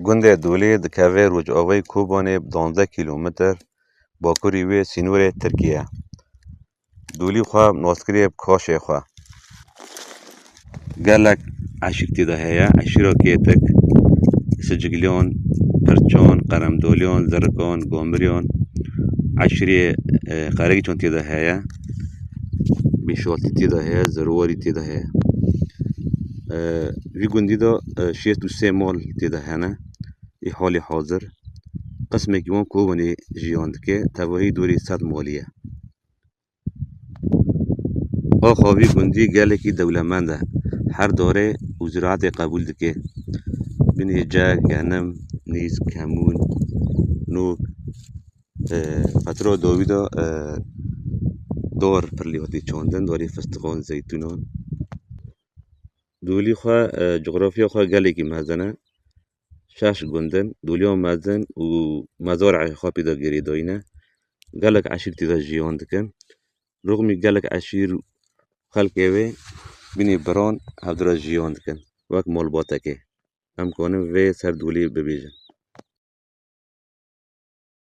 گنده دولی دکاوه رجعاوی کوبانه 12 کیلومتر باکوری وی سینور ترکیه. دولی خواه نوستکری کاش خواه. گلک عشق تیده هیا عشیرا کیتک سجگلیان پرچان قرمدولیان زرکان گامبریان عشری قرقی چون تیده هیا بیشالتی تیده هیا زرواری تیده هیا وی گندی دا 63 مال تیده هنه ای حال حاضر قسمه که وان کوبانی جیاند که تواهی دوری 100 مالیه آخوی گندی گله کی دولمنده هر داره و زراعت قبول دکه بینی جا گنم نیز کمون نوک فترة داویدا دار پرلیاتی چاندن داری فستقان زیتونان دولی خواه جغرافیا خواه گله کی مزنه شش گندن دولیان مزن و مزارع خواه پیدا گری داینه گلک عشیر تیدا جیان دکن رغمی گلک عشیر خلقه وی بینی بران هفدرا جیان دکن وک مال باتکه هم کنم وی سر دولی ببیجن